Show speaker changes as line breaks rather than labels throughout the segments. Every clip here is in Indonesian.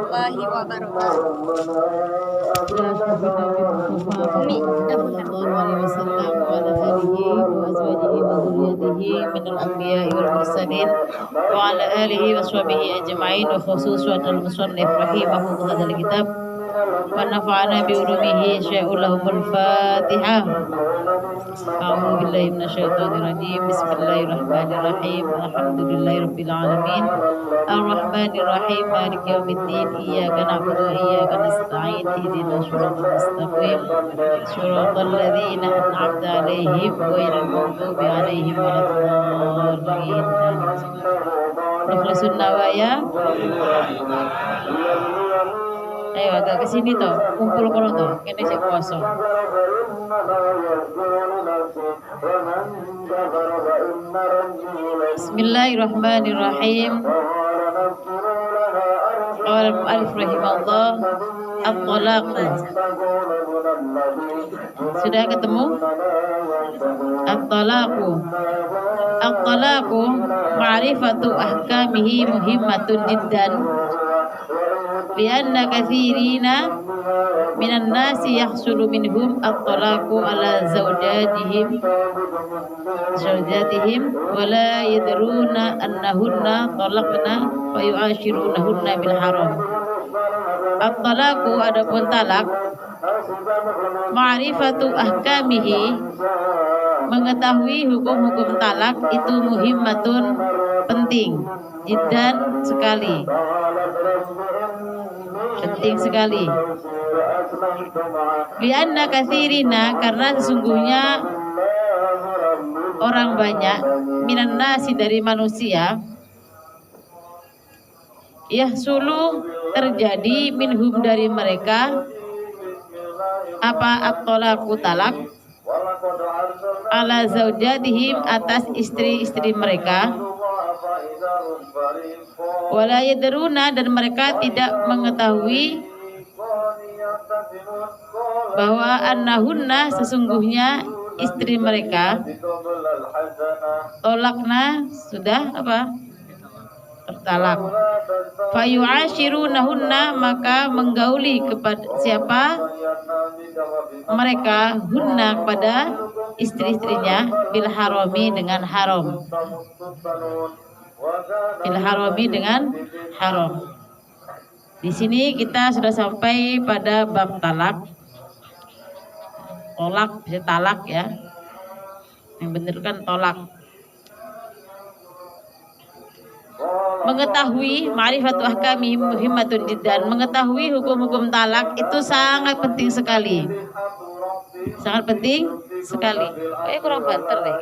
warahmatullahi wabarakatuh.
Ila Nabi Mustafa sallallahu alaihi wasallam wa ala alihi wa azwajihi wa dzurriyyatihi minal anbiya'i wal mursalin wa ala alihi wa sahbihi ajma'in wa khususan al-musannif rahimahu hadzal kitab wa nafa'ana bi ulumihi syai'ul Fatihah. A'udzu billahi minasyaitonir rajim. Bismillahirrahmanirrahim. Alhamdulillahirabbil alamin. Ar-Rahmanir Rahim. Maliki yaumiddin. Iyyaka na'budu wa iyyaka nasta'in. Ihdinas siratal mustaqim. Siratal ladzina an'amta 'alaihim ghairil maghdubi 'alaihim waladdallin. Nukhlisun nawaya. Ayo agak kesini toh, kumpul kono toh, kene sik puasa. Bismillahirrahmanirrahim. Qala al-mu'allif rahimahullah, at-talaq. Sudah ketemu? At-talaqu. At-talaqu ma'rifatu ahkamihi muhimmatun jiddan. Lianna kathirina minan nasi yahsulu minhum at-talaqu ala zawjatihim wa la yadruna annahunna talaqna wa yu'ashirunahunna bil haram. At-talaqu adapun talak, ma'rifatu ahkamihi mengetahui hukum-hukum talak itu muhimmatun penting, jiddan sekali. Penting sekali. Lianna katsirina, karena sesungguhnya orang banyak, minan nasi dari manusia, yahsulu terjadi minhum dari mereka apa at-talaqu talak ala zaujatihim atas istri-istri mereka, wala yadruna dan mereka tidak mengetahui bahwa annahunna sesungguhnya istri mereka tolakna sudah apa tertalak, fayu'ashirunahunna maka menggauli kepada siapa mereka, hunna kepada istri-istrinya, bil harami dengan haram, bil harami dengan haram. Di sini kita sudah sampai pada bab talak. Tolak bisa talak ya. Yang benar kan tolak. Mengetahui ma'rifatu ahkami muhimmatun jiddan. Mengetahui hukum-hukum talak itu sangat penting sekali. Sangat penting sekali. Kurang banter deh.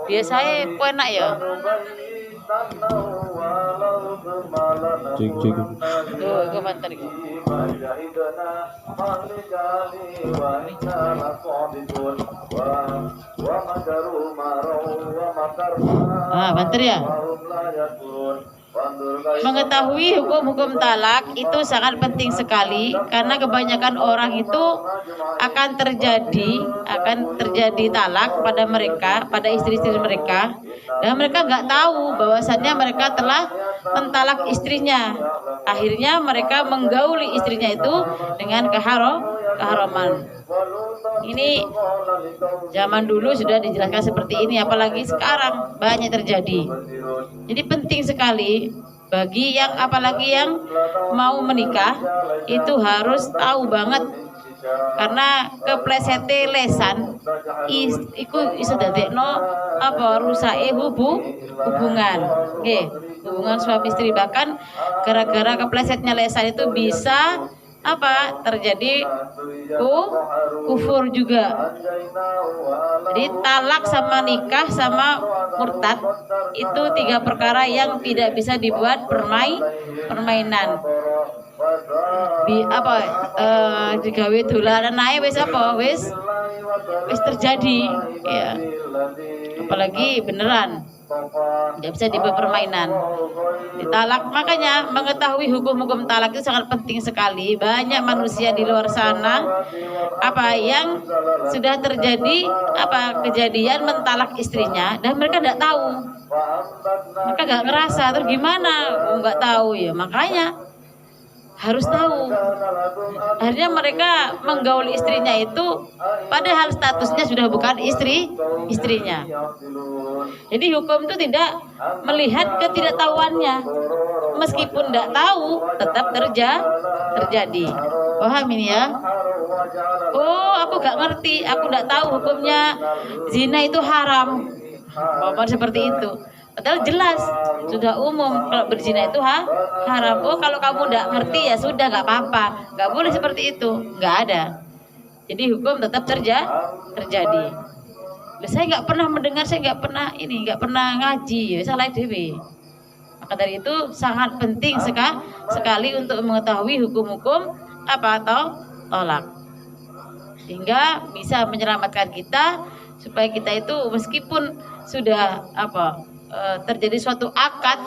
Biasanya enak ya.
Cek.
Tuh, gue banter gitu. Banter ya. Mengetahui hukum-hukum talak itu sangat penting sekali, karena kebanyakan orang itu akan terjadi talak pada mereka, pada istri-istri mereka, dan mereka nggak tahu bahwasannya mereka telah mentalak istrinya. Akhirnya mereka menggauli istrinya itu dengan keharaman. Ini zaman dulu sudah dijelaskan seperti ini, apalagi sekarang banyak terjadi. Jadi penting sekali bagi yang apalagi yang mau menikah itu harus tahu banget, karena keplesete lesan iku iso dadekno apa rusake hubungan. Nggih, hubungan suami istri, bahkan gara-gara keplesetnya lesan itu bisa apa terjadi kufur juga. Jadi talak sama nikah sama murtad itu 3 perkara yang tidak bisa dibuat permainan. Digawe dolanan ae wis apa wis terjadi ya. Apalagi beneran. Tidak bisa dibuat permainan. Ditalak, makanya mengetahui hukum-hukum talak itu sangat penting sekali. Banyak manusia di luar sana yang sudah terjadi kejadian mentalak istrinya dan mereka tidak tahu. Mereka nggak ngerasa, terus gimana? Nggak tahu ya, makanya harus tahu. Akhirnya mereka menggauli istrinya itu padahal statusnya sudah bukan istrinya. Jadi hukum itu tidak melihat ketidaktahuannya. Meskipun tidak tahu, tetap terjadi. Paham ini ya? Oh, aku gak ngerti, aku tidak tahu hukumnya zina itu haram. Pokoknya seperti itu. Padahal jelas, sudah umum kalau berzina itu haram. Oh, kalau kamu tidak ngerti ya sudah, nggak apa-apa. Nggak boleh seperti itu, nggak ada. Jadi hukum tetap terjadi. Saya nggak pernah mendengar, saya nggak pernah ngaji, ya salah dewi. Maka dari itu sangat penting sekali untuk mengetahui hukum-hukum atau tolak, sehingga bisa menyelamatkan kita supaya kita itu meskipun sudah terjadi suatu akad,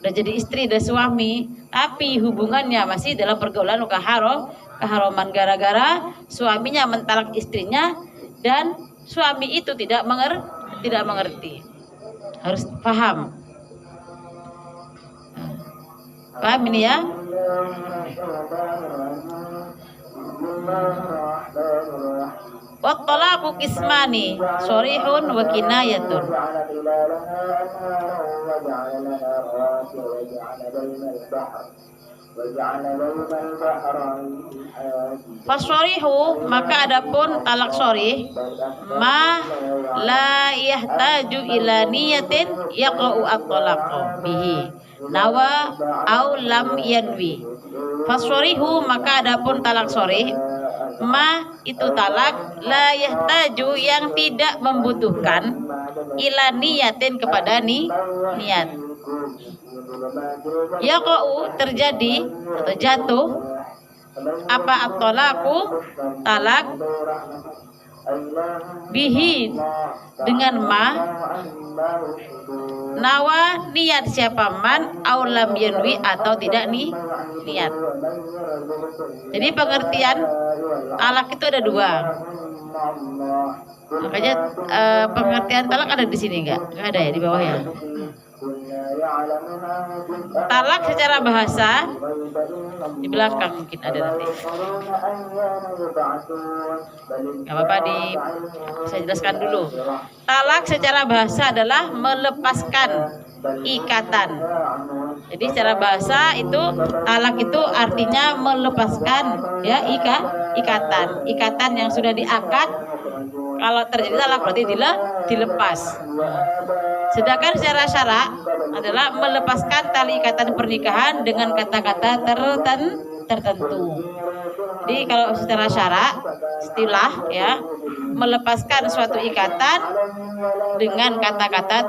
udah jadi istri dan suami, tapi hubungannya masih dalam pergaulan keharuman gara-gara suaminya mentalak istrinya dan suami itu tidak mengerti. Harus paham. Paham ini ya? Wat-talaqu qismani sharihun wa kinayatun. Fasyarihu, maka adapun talak sharih ma la yahtaju ila niyatin yaqa'u at-talaqu bihi nawa au lam yanwi. Fasyarihu, maka adapun talak sharih ma itu talak la yahtaju yang tidak membutuhkan ila niyatin kepada niat. Yaqa'u terjadi atau jatuh at-talaqu talak bihi dengan ma nawa niat siapa man aulam yanwi atau tidak niat. Jadi pengertian talak itu ada dua. Makanya pengertian talak ada di sini nggak ada ya, di bawah ya. Talak secara bahasa di belakang mungkin ada nanti. Gak apa-apa, saya jelaskan dulu. Talak secara bahasa adalah melepaskan ikatan. Jadi secara bahasa itu talak itu artinya melepaskan ya, ikatan yang sudah diakad. Kalau terjadi talak berarti dilepas. Sedangkan secara syara adalah melepaskan tali ikatan pernikahan dengan kata-kata tertentu. Jadi kalau secara syara istilah ya, melepaskan suatu ikatan dengan kata-kata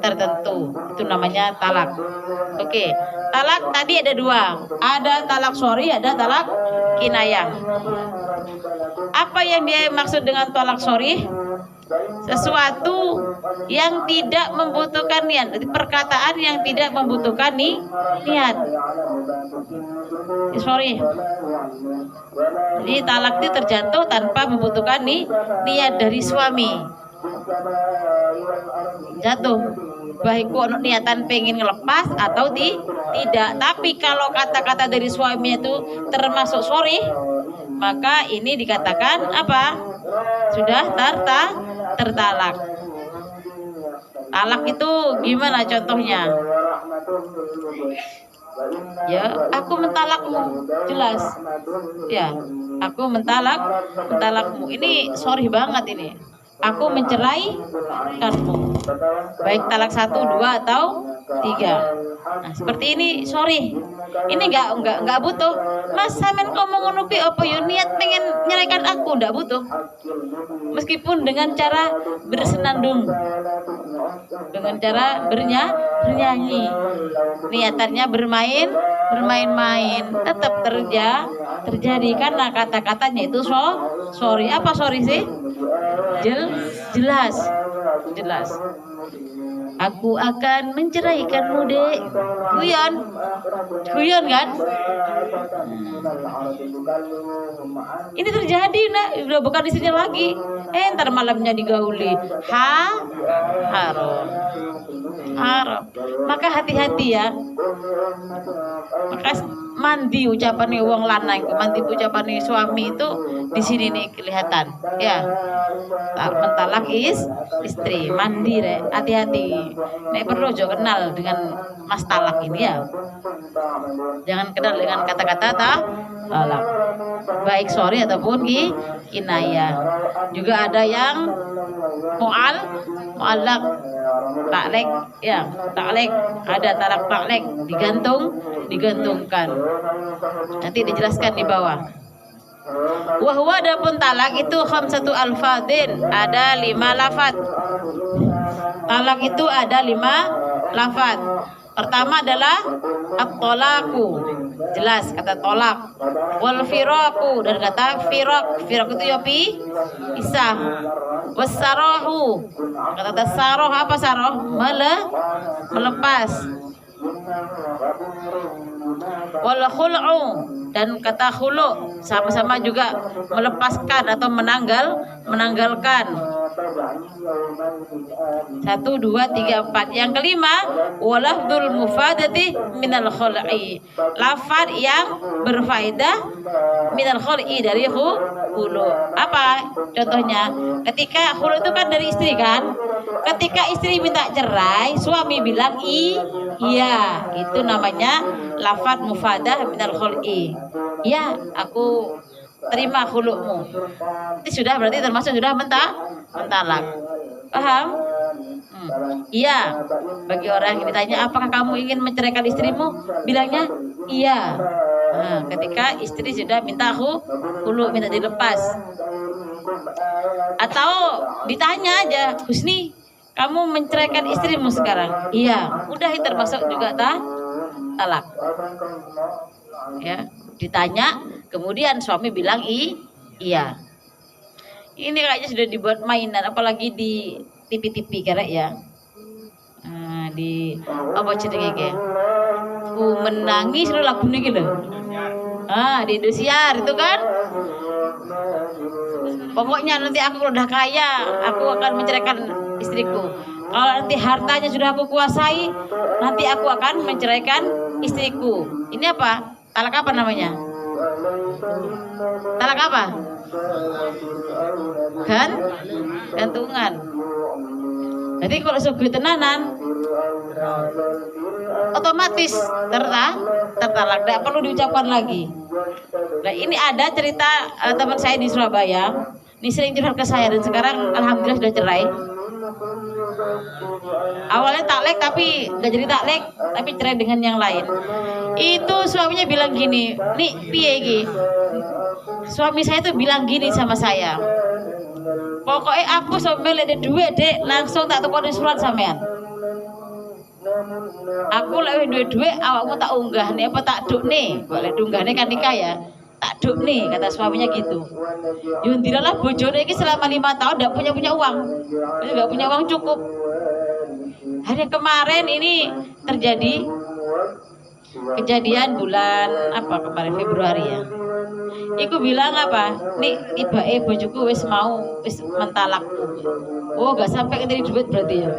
tertentu, itu namanya talak. Oke, talak tadi ada dua, ada talak shar'i, ada talak kinayah. Apa yang dia maksud dengan talak shar'i? Sesuatu yang tidak membutuhkan niat, perkataan yang tidak membutuhkan niat. Sorry. Jadi talak itu terjatuh tanpa membutuhkan niat dari suami. Jatuh. Baik kok niatan pengen ngelepas atau tidak. Tapi kalau kata-kata dari suami itu termasuk sorry, maka ini dikatakan apa? Sudah tertalak. Talak itu gimana contohnya? Ya, aku mentalakmu, jelas. Ya, aku mentalakmu. Ini sorry banget ini. Aku menceraikanmu. Baik talak 1, 2 atau 3. Nah, seperti ini sorry. Ini enggak butuh. Mas sampean ngomong ngono pi apa yo niat pengen nyeraikan aku, enggak butuh. Meskipun dengan cara bersenandung. Dengan cara bernyanyi. Niatannya bermain-main, tetap terjadi karena kata-katanya itu sorry. Apa sorry sih? Jelas. Aku akan menceraikanmu, Dek. Guyon kan? Ini terjadi, nak, udah bukan istrinya lagi. Ntar malamnya digauli. Haram. Maka hati-hati ya. Maka mandi ucapan wong lanang, mandi ucapan suami itu di sini nih kelihatan. Ya. Mentalak istri, mandi rek, hati-hati. Nek perlu jo kenal dengan mas talak ini ya. Jangan kenal dengan kata-kata talak. Baik sorry ataupun kinayah. Juga ada yang mu'allaq taklek ya, taklek, ada talak taklek, digantungkan. Nanti dijelaskan di bawah. Wahwa adapun talak itu khamsatu alfadin, ada 5 lafaz. Talak itu ada 5 lafaz. Pertama adalah at-tolaku, jelas kata tolak. Wal firaku, dan kata firak itu ya pisah. Wassarahu, kata saroh, apa saroh? Melepas. Wal khul'u, dan kata khulu sama-sama juga melepaskan atau menanggalkan. 1, 2, 3, 4. Yang kelima, walafdul mufadati minal khul'i, lafaz yang berfaedah minal khul'i, dari khulu. Apa contohnya? Ketika khulu itu kan dari istri kan. Ketika istri minta cerai, suami bilang iya, itu namanya lafaz mufadah minal khul'i. Ya, aku terima khulu'mu. Itu sudah berarti termasuk sudah mentalak. Paham? Iya. Bagi orang yang ditanya apakah kamu ingin menceraikan istrimu, bilangnya iya. Nah, ketika istri sudah minta khulu, minta dilepas. Atau ditanya aja, Husni, kamu menceraikan istrimu sekarang? Iya. Udah, itu termasuk juga talak. Ya, ditanya, kemudian suami bilang iya. Ini kayaknya sudah dibuat mainan, apalagi di TV-TV karek ya. Di apa jenenge? Ku menangis lo lagu niki lho. Di Indosiar itu kan. Pokoknya nanti aku udah kaya, aku akan menceraikan istriku. Kalau nanti hartanya sudah aku kuasai, nanti aku akan menceraikan istriku. Ini apa? Talak apa namanya? Talak apa? Gantungan. Jadi kalau suguh tenanan, otomatis tertalak, tidak perlu diucapkan lagi. Nah, ini ada cerita teman saya di Surabaya. Ini sering curhat ke saya dan sekarang alhamdulillah sudah cerai. Awalnya taklek tapi nggak jadi taklek, tapi cerai dengan yang lain. Itu suaminya bilang gini, nih piye iki? Suami saya tuh bilang gini sama saya, pokoknya aku sampai ada duit dek, langsung tak tukar surat sampean. Aku lewat duit awakmu tak unggah nih, apa tak duk nih? Boleh unggah nih kan nikah ya, tak duk nih, kata suaminya gitu. Yundiralah bojone ini selama 5 tahun tidak punya uang, nggak punya uang cukup. Hari kemarin ini terjadi kejadian bulan apa kemarin, Februari ya. Iku bilang apa? Nih tiba bojoku wis mentalak. Oh, gak sampai ke duit berarti ya.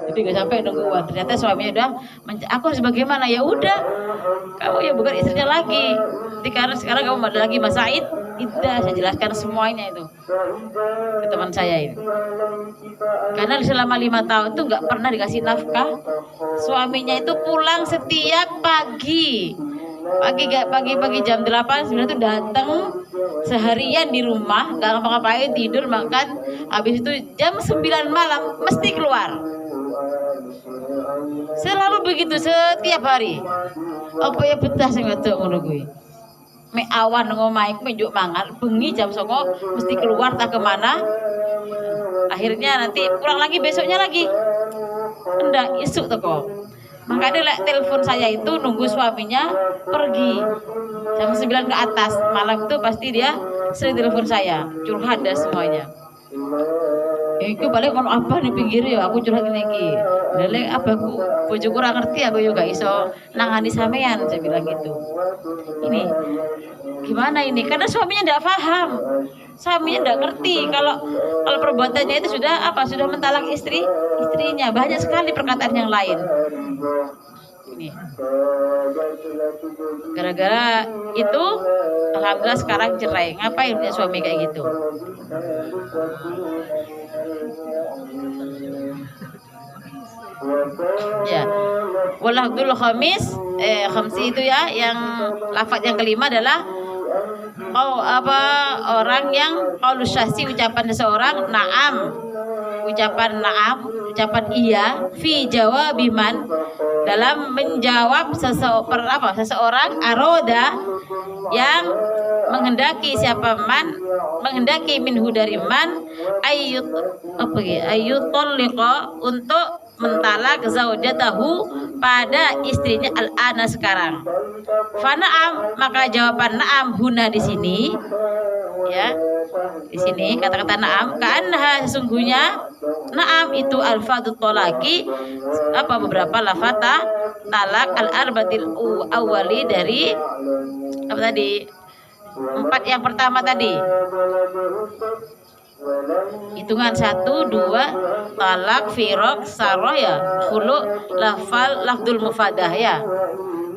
Jadi gak sampai nunggu uang. Ternyata suaminya udah aku harus bagaimana? Ya udah, kamu ya bukan istrinya lagi. Jadi karena sekarang kamu ada lagi masa iddah, saya jelaskan semuanya itu ke teman saya ini. Karena selama 5 tahun itu nggak pernah dikasih nafkah. Suaminya itu pulang setiap pagi jam 8 sebenarnya itu datang seharian di rumah, nggak ngapa-ngapain, tidur, makan, habis itu jam 9 malam mesti keluar. Selalu begitu setiap hari. Apa ya betah sing wedok ngono kuwi. Mek awan ngomahe menjuk mangan, bengi jam 9 mesti keluar tak kemana. Akhirnya nanti pulang lagi besoknya lagi. Ndak isuk teko. Makanya lek telepon saya itu nunggu suaminya pergi jam 9 ke atas malam itu pasti dia sering telepon saya curhat dan semuanya. Iku balik kon apa nih pinggir ya aku curhat ini iki. Lele abahku bojoku ora ngerti aku yo gak iso nangani sampean saya bilang gitu. Ini gimana ini? Karena suaminya tidak paham. Suaminya tidak ngerti kalau perbuatannya itu sudah mentalak istrinya. Banyak sekali perkataan yang lain. Ini. Gara-gara itu alhamdulillah sekarang cerai. Ngapain punya suami kayak gitu? Ya, walahul khamis khamsi itu ya, yang lafaz yang kelima adalah orang yang qaulus syahsi, ucapan seseorang ucapan iya fi jawabiman, dalam menjawab seseorang aroda yang menghendaki menghendaki minhu dari man ayyutolliqa, untuk mentalak zaujatahu, pada istrinya al-ana sekarang. Fana'am, maka jawaban na'am huna di sini ya. Di sini kata-kata na'am ka'annaha, sesungguhnya na'am itu alfadut tolaki, beberapa lafata talak al-arbatil awali, dari tadi 4 yang pertama tadi, hitungan 1, 2, talak, firok, saroh ya, khulu, lafdul mufadah ya.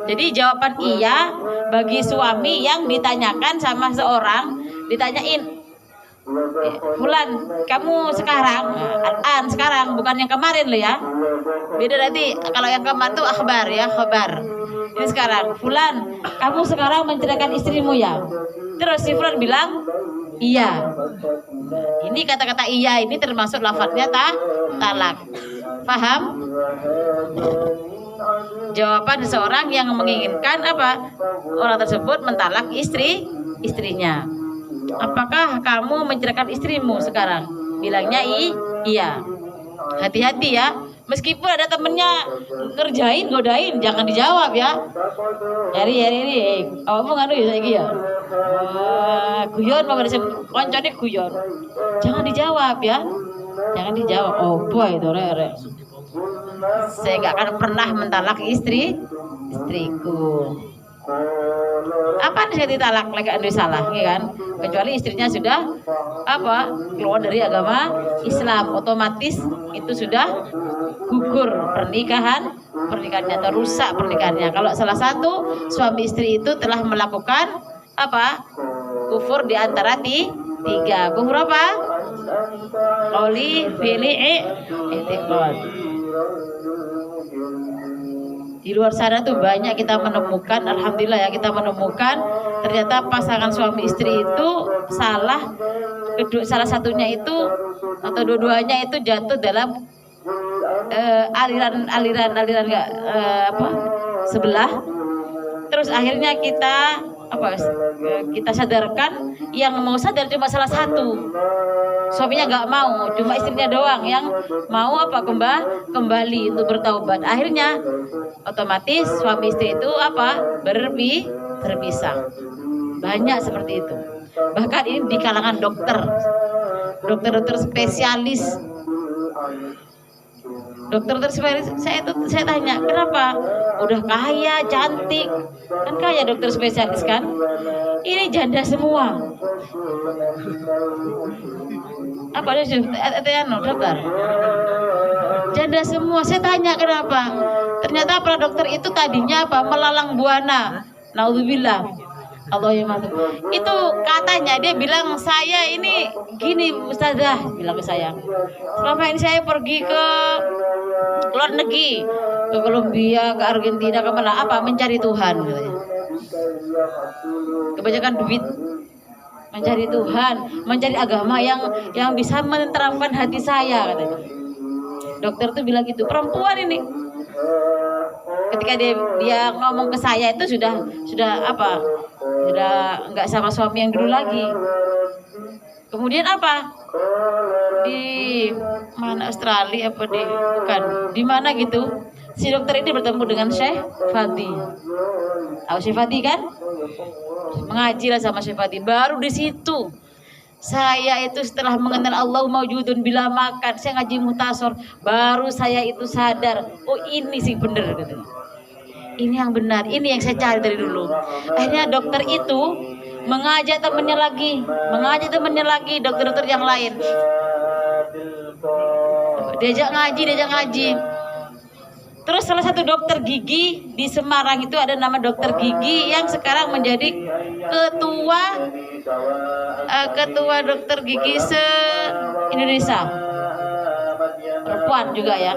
Jadi jawaban iya bagi suami yang ditanyakan sama seorang, ditanyain, Fulan, kamu sekarang, sekarang, bukan yang kemarin lo ya. Beda nanti, kalau yang kemarin tuh akhbar ya, khabar. Ini sekarang, Fulan, kamu sekarang menceraikan istrimu ya. Terus si Fulan bilang, iya. Ini kata-kata iya ini termasuk lafadznya talak. Paham? Jawaban seseorang yang menginginkan orang tersebut mentalak istrinya. Apakah kamu menceraikan istrimu sekarang? Bilangnya iya. Hati-hati ya. Meskipun ada temennya ngerjain, godain, jangan dijawab ya. Hari kamu nganu ya saiki ya. Guyon apa koncone guyon. Jangan dijawab ya. Jangan dijawab. Oh boy itu rek. Saya nggak akan pernah mentalak istriku. Apa nih saya ditalak lagi anda salah, ya kan? Kecuali istrinya sudah keluar dari agama Islam, otomatis itu sudah gugur pernikahannya atau rusak pernikahannya. Kalau salah satu suami istri itu telah melakukan kufur di antara tiga. Kufur apa? Qauli, fi'li, i'tiqad. Di luar sana tuh banyak kita menemukan, alhamdulillah ya, kita menemukan ternyata pasangan suami istri itu salah satunya itu atau dua-duanya itu jatuh dalam aliran enggak sebelah. Terus akhirnya kita sadarkan, yang mau sadar cuma salah satu. Suaminya nggak mau, cuma istrinya doang yang mau kembali untuk bertaubat. Akhirnya otomatis suami istri itu berpisah. Banyak seperti itu. Bahkan ini di kalangan dokter spesialis. Dokter spesialis, saya tanya, kenapa? Udah kaya, cantik, kan kaya dokter spesialis kan? Ini janda semua. Apa dokter? Janda semua. Saya tanya kenapa? Ternyata para dokter itu tadinya melalang buana. Naudzubillah. Allah ya maaf. Itu katanya dia bilang, saya ini gini Ustazah, bilang ke saya. Selama ini saya pergi ke luar negeri, ke Kolombia, ke Argentina, kemana mencari Tuhan katanya. Kebanyakan duit, mencari Tuhan, mencari agama yang bisa menenteramkan hati saya katanya. Dokter tuh bilang gitu, perempuan ini. Ketika dia ngomong ke saya itu sudah nggak sama suami yang dulu lagi. Kemudian di mana, Australia di mana gitu, si dokter ini bertemu dengan Syekh Fadi. Tahu Syekh Fadi kan? Mengaji lah sama Syekh Fadi. Baru di situ Saya itu setelah mengenal Allah maujudun bila makan, saya ngaji muhtasor, baru saya itu sadar, oh ini sih bener gitu. Ini yang benar, ini yang saya cari dari dulu. Akhirnya dokter itu mengajak temannya lagi, dokter-dokter yang lain. Diajak ngaji. Terus salah satu dokter gigi di Semarang itu ada nama dokter gigi yang sekarang menjadi ketua dokter gigi se-Indonesia. Perempuan juga ya.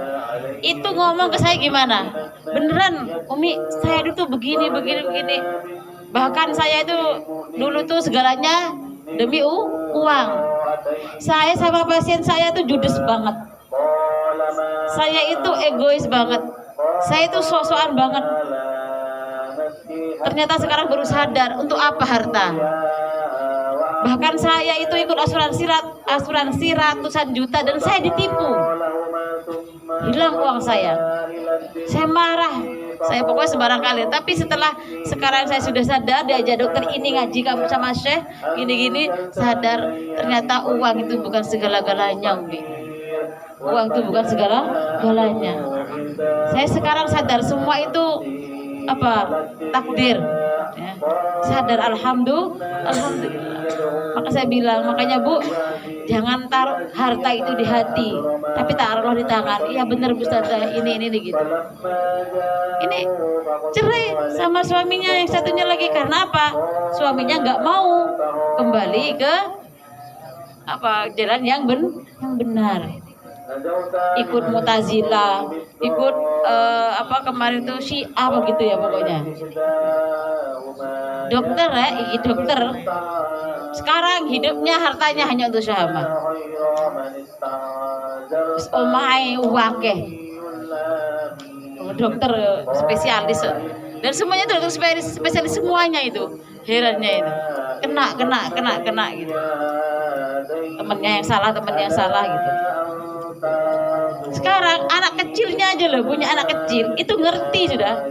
Itu ngomong ke saya gimana? Beneran, Umi, saya dulu tuh begini. Bahkan saya itu dulu tuh segalanya demi uang. Saya sama pasien saya tuh judes banget. Saya itu egois banget. Saya itu sok-sokan banget. Ternyata sekarang baru sadar untuk apa harta. Bahkan saya itu ikut asuransi ratusan juta dan saya ditipu. Hilang uang saya. Saya marah. Saya pokoknya sembarang kali. Tapi sekarang saya sudah sadar, diajak dokter ini ngaji kamu sama Syekh gini-gini, sadar ternyata uang itu bukan segala-galanya, Umi. Uang itu bukan segala-galanya. Saya sekarang sadar semua itu takdir ya. Sadar, alhamdulillah. Maka saya bilang, makanya Bu, jangan taruh harta itu di hati, tapi taruhlah di tangan. Iya benar Bu Ustazah, ini gitu. Ini cerai sama suaminya yang satunya lagi karena apa? Suaminya nggak mau kembali ke jalan yang benar. Ikut Mu'tazilah, ikut kemarin tuh Syiah begitu ya pokoknya. Dokter sekarang hidupnya hartanya hanya untuk syahwat. Omai wake. Dokter spesialis dan semuanya itu dokter spesialis semuanya itu. Herannya itu. Kena gitu. Temennya yang salah gitu. Sekarang anak kecilnya aja loh, punya anak kecil itu ngerti sudah.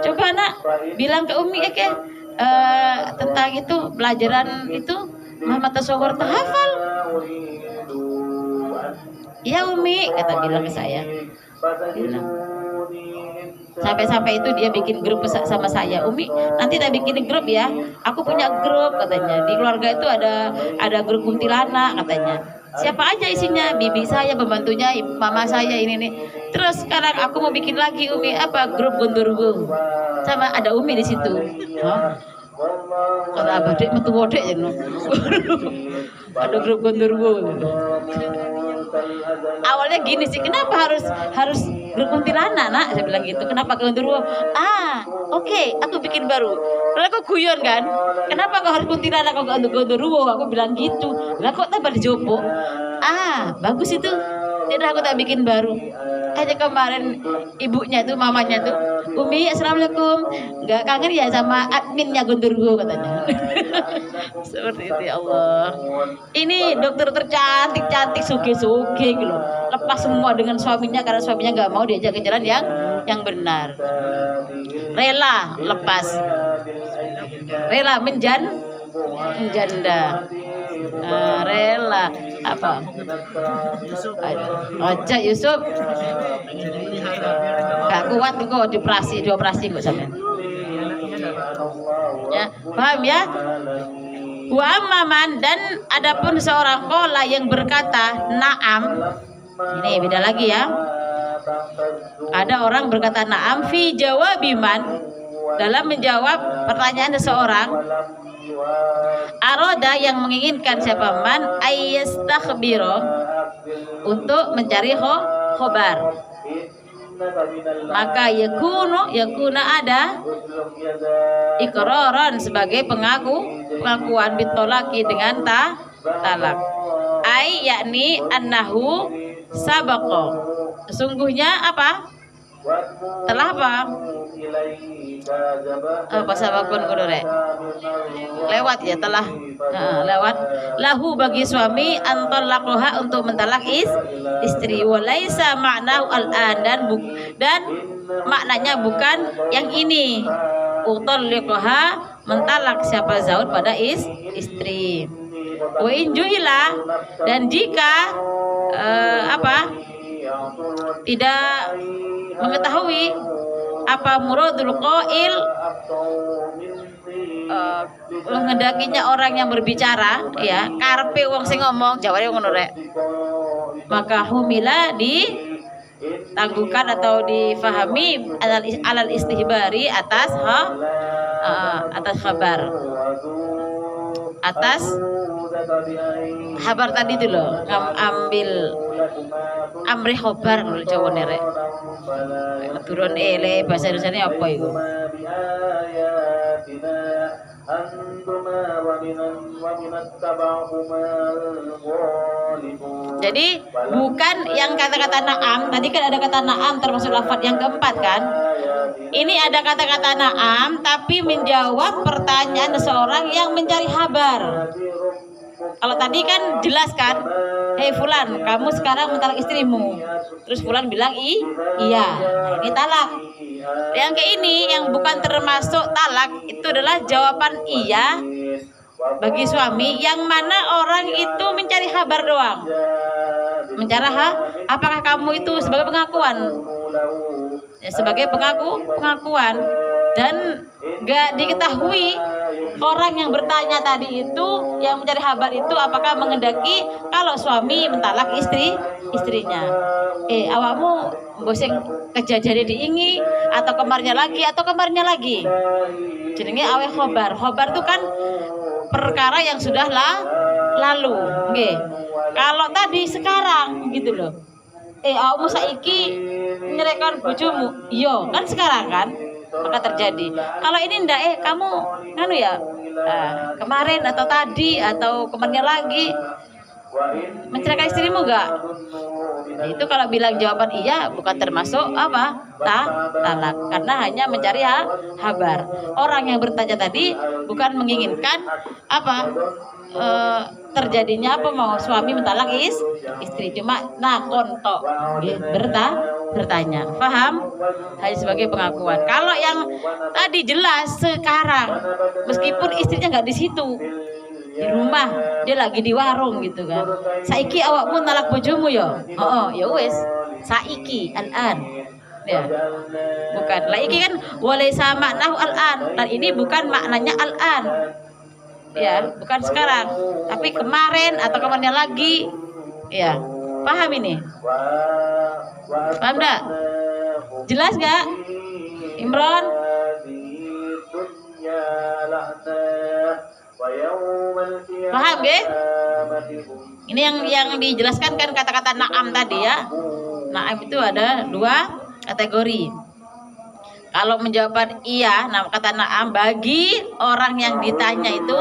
Coba nak bilang ke Umi tentang itu pelajaran itu Muhammad Tasawwur hafal. Ya Umi, bilang ke saya. Sampai itu dia bikin grup sama saya. Umi, nanti kita bikin grup ya. Aku punya grup katanya. Di keluarga itu ada grup kuntilanak katanya. Siapa aja isinya? Bibi saya, pembantunya, mama saya ini nih. Terus sekarang aku mau bikin lagi Umi grup Gondoruo. Sama ada Umi di situ. Kalau abah dek metu wodek ya no. Ada grup Gondoruo. Awalnya gini sih, kenapa harus grup kuntilanak nak? Saya bilang gitu. Kenapa Gondoruo? Oke, aku bikin baru. Lalu aku guyon kan, kenapa kau harus kuntilanak kau untuk Gondoruo? Aku bilang gitu. Lah kok tambah dijopo? Bagus itu. Tidak, aku tak bikin baru. Aja kemarin ibunya tuh, mamanya tuh, Umi, assalamualaikum. Nggak kangen ya sama adminnya Gondoruo katanya. Seperti itu ya Allah. Ini dokter tercantik, suge gitu. Lepas semua dengan suaminya karena suaminya nggak mau diajak ke jalan yang benar. Rela lepas. Rela menjanda. Rela apa? Aja Yusuf. Gak kuat kok dioperasi kok sampean. Ya, paham ya? Wa amman, dan adapun seorang qala yang berkata na'am. Ini beda lagi ya. Ada orang berkata na'am fi jawabiman, dalam menjawab pertanyaan seseorang. Aroda yang menginginkan siapa man ayyastakhbiro, untuk mencari khobar, maka yakuna ada iqraran sebagai pengakuan bitolaki dengan talak. Ai yakni annahu sabaqo, sesungguhnya apa? Telah apa sabakun kudure lewat ya, telah lewat lahu bagi suami antallaqoha, untuk mentalak istri. Walaisa makna al-an, dan maknanya bukan yang ini. Utallaqoha, mentalak siapa zaud pada istri. Wa in juhila, dan jika tidak mengetahui apa muradul qail, menghendakinya orang yang berbicara, ya, karepe wong sing ngomong, jaware ngono rek, maka humila ditangguhkan atau difahami alal istihbari atas kabar, atas kabar tadi itu loh, ambil amri khobar ngono Jawa rek. Turun ele bahasa Indonesia apa itu? Jadi bukan yang kata-kata na'am. Tadi kan ada kata na'am termasuk lafaz yang keempat kan. Ini ada kata-kata na'am tapi menjawab pertanyaan seseorang yang mencari kabar. Kalau tadi kan jelas kan, hei Fulan, kamu sekarang mentalak istrimu. Terus Fulan bilang iya. Nah, ini talak. Yang kayak ini yang bukan termasuk talak itu adalah jawaban iya bagi suami, yang mana orang itu mencari kabar doang. Mencari apakah kamu itu sebagai pengakuan, ya, sebagai pengakuan, dan gak diketahui orang yang bertanya tadi itu, yang mencari kabar itu, apakah menghendaki kalau suami mentalak istrinya. Awakmu boseng kejadian diingi atau kemarinnya lagi. Jenenge awe khobar. Khobar itu kan perkara yang sudah lalu. Nggih. Kalau tadi sekarang gitu loh. Awakmu saiki nyerahkan bojomu. Iya, kan sekarang kan maka terjadi. Kalau ini ndak kamu nganu ya, kemarin atau tadi atau kemarinnya lagi menceraikan istrimu enggak? Nah, itu kalau bilang jawaban iya bukan termasuk talak, karena hanya mencari kabar. Orang yang bertanya tadi bukan menginginkan terjadinya mau suami mentalak istri, cuma kontok bertanya. Paham? Hanya sebagai pengakuan. Kalau yang tadi jelas sekarang, meskipun istrinya nggak di situ, di rumah, dia lagi di warung gitu kan. Saiki awakmu nalak bojomu ya? Ya wes. Saiki al-an. Ya. Bukan. Lah iki kan walaysa maknahu al-an. Dan ini bukan maknanya al-an. Ya, bukan sekarang, tapi kemarin atau kemarinnya lagi. Ya. Paham ini? Paham enggak? Jelas enggak? Imron? Paham nggih? Ini yang dijelaskan kan kata-kata na'am tadi ya. Na'am itu ada 2 kategori. Kalau menjawab iya, kata na'am bagi orang yang ditanya itu,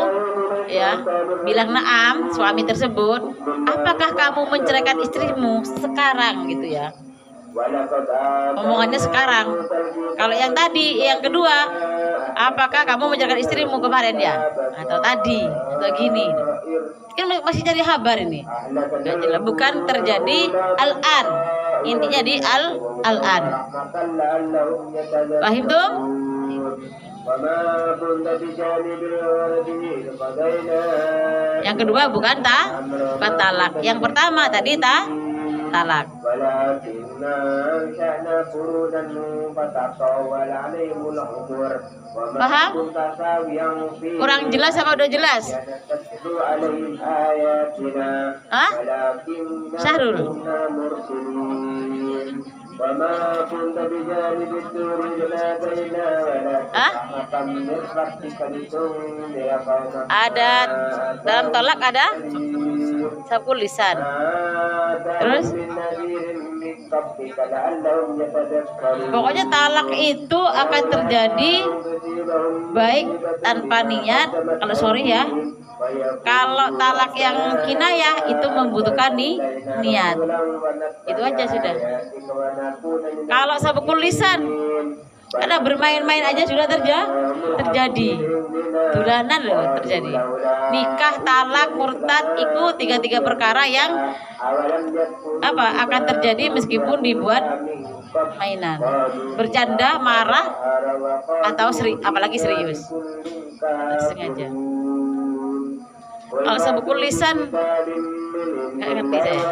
ya, bilang na'am suami tersebut, apakah kamu menceraikan istrimu sekarang gitu ya. Omongannya sekarang. Kalau yang tadi, yang kedua, apakah kamu menceraikan istrimu kemarin ya, atau tadi, atau gini. Kan masih cari kabar ini. Bukan terjadi al-an. Intinya di al-an. Paham tuh? Yang kedua bukan talak. Yang pertama tadi talak. Paham? Kurang jelas apa udah jelas? Hah? Syahrul? Ada dalam tolak ada sabkul lisan. Terus pokoknya talak itu akan terjadi baik tanpa niat. Kalau sorry ya, kalau talak yang kinayah itu membutuhkan niat. Itu aja sudah. Kalau sabkul lisan, ada bermain-main aja sudah terjadi. Dulanan loh terjadi. Nikah, talak, murtad itu 3 perkara yang akan terjadi meskipun dibuat mainan, bercanda, marah, atau apalagi serius, sengaja. Kalau sabukul lisan nggak ngerti saya.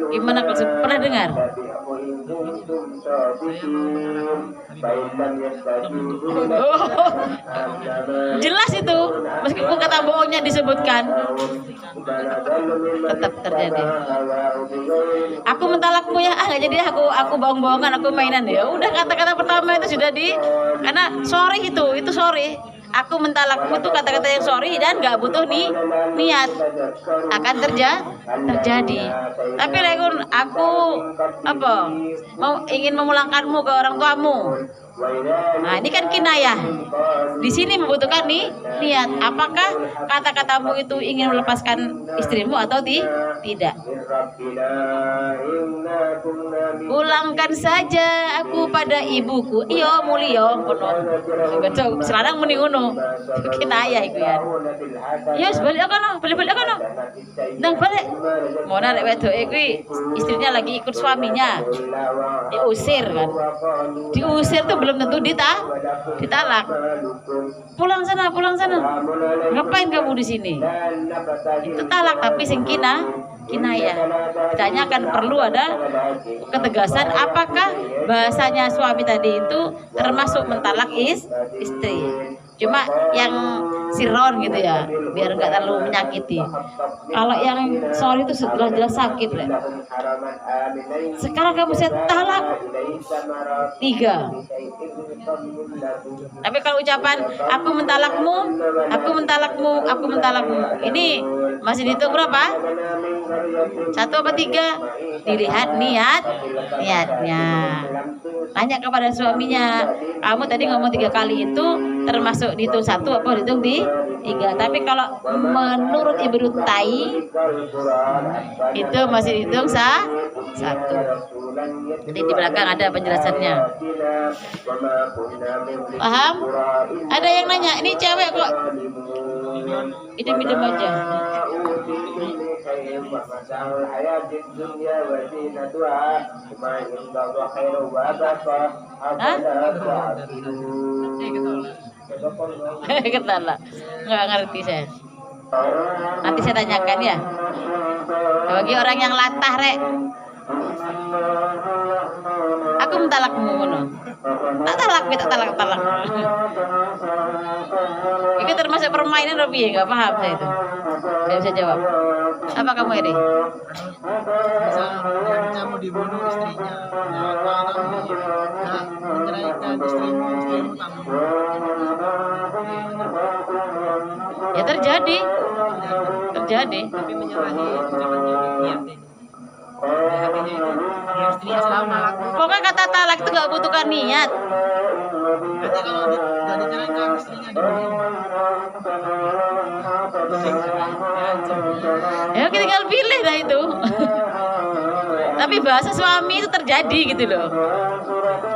Gimana kalau pernah dengar? Oh, jelas itu. Meskipun kata bohongnya disebutkan, tetap terjadi. Aku mentalakmu ya, nggak jadi aku bohong-bohongan, aku mainan ya. Udah kata-kata pertama itu sudah karena sorry itu sorry. Aku mentalakmu itu kata-kata yang sorry dan nggak butuh niat akan terjadi. Tapi lekun aku ingin memulangkanmu ke orang tuamu. Nah ini kan kinayah. Di sini membutuhkan niat. Apakah kata-katamu itu ingin melepaskan istrimu atau tidak? Pulangkan saja aku pada ibuku. Iyo mulio penuh. Sekarang muni ngono. Kinayah itu ya. Yes balik akono, balik akono. Nang balik. Mau narik wedoke kuwi istrinya lagi ikut suaminya. Diusir kan. Diusir tuh belum tentu ditalak. Pulang sana. Ngapain kamu di sini? Itu talak tapi sing kinayah. Ditanya kan perlu ada ketegasan apakah bahasanya suami tadi itu termasuk mentalak istri. Cuma yang siron gitu ya, biar nggak terlalu menyakiti. Kalau yang sorry itu setelah jelas sakit lah. Sekarang kamu saya talak 3. Tapi kalau ucapan aku mentalakmu, ini masih dihitung berapa? 1 apa 3? Dilihat niatnya. Tanya kepada suaminya, kamu tadi ngomong 3 kali itu termasuk dihitung 1 apa dihitung 3? Tapi kalau menurut Ibnu Tai itu masih dihitung 1. Jadi di belakang ada penjelasannya. Paham? Ada yang nanya, ini cewek kok idem-idem aja. Ketala, nggak ngerti saya. Nanti saya tanyakan ya. Bagi orang yang latah rek, aku mentalakmu ngono. Tak talak. Itu termasuk permainan Robi, nggak paham saya itu. Saya bisa jawab. Apa kamu ini?
Kamu dibunuh istrinya, menceraikan istrimu
Ya terjadi.
Tapi menyalahi ucapannya artinya itu ya istrinya selama
Pokoknya kata talak itu nggak butuhkan niat.
berarti kalau udah diceraikan istrinya dibunuh.
Ya kita tinggal pilih dah itu. Tapi bahasa suami itu terjadi gitu loh.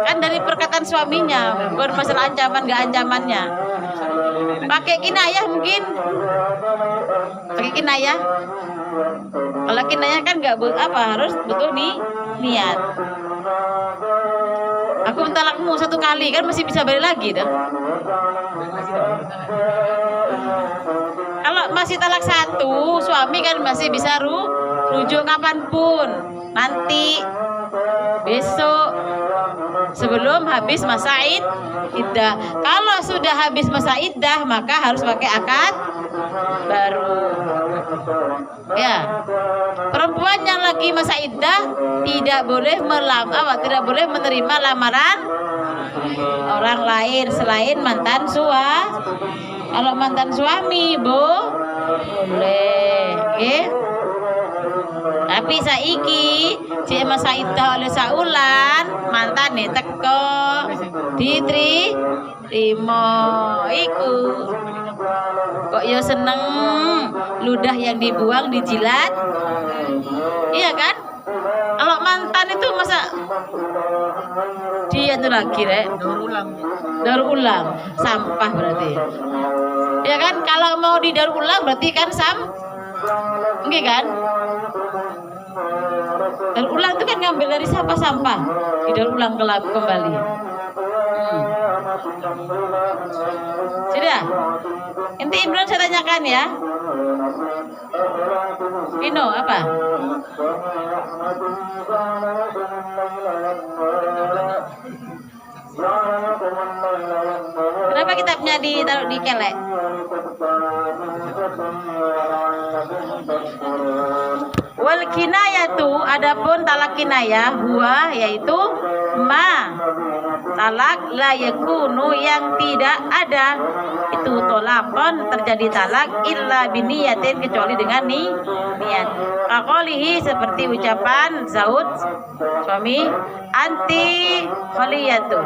Kan dari perkataan suaminya, bukan masalah ancaman nggak ancamannya. Pakai kinayah mungkin. Pakai kinayah. Kalau kinayah kan nggak harus butuh niat. Aku mentalakmu 1 kali kan masih bisa balik lagi dah. Kalau masih talak 1, suami kan masih bisa rujuk kapanpun. Nanti besok sebelum habis masa iddah. Kalau sudah habis masa iddah maka harus pakai akad baru. Ya. Perempuan yang lagi masa iddah tidak boleh menerima lamaran orang lain selain mantan Kalau mantan suami boleh, okay? Tapi saiki cek masa iddah oleh saulan mantan nih teko diterima iku kok yo seneng ludah yang dibuang dijilat, iya kan? Kalau mantan itu masa dia tuh lagi daur ulang sampah berarti, ya kan? Kalau mau didaur ulang berarti kan enggak kan? Daur ulang itu kan ngambil dari sampah didaur ulang kembali. Sudah? Inti Imran saya tanyakan ya. Vino apa? Kenapa kitabnya ditaruh di kelek? Wal kinayatu, adapun talak kinayah huwa yaitu ma talak la yakunu yang tidak ada itu tolakon terjadi talak illa biniyatin kecuali dengan niat. Kaqolihi seperti ucapan Zaud suami anti khaliyatun,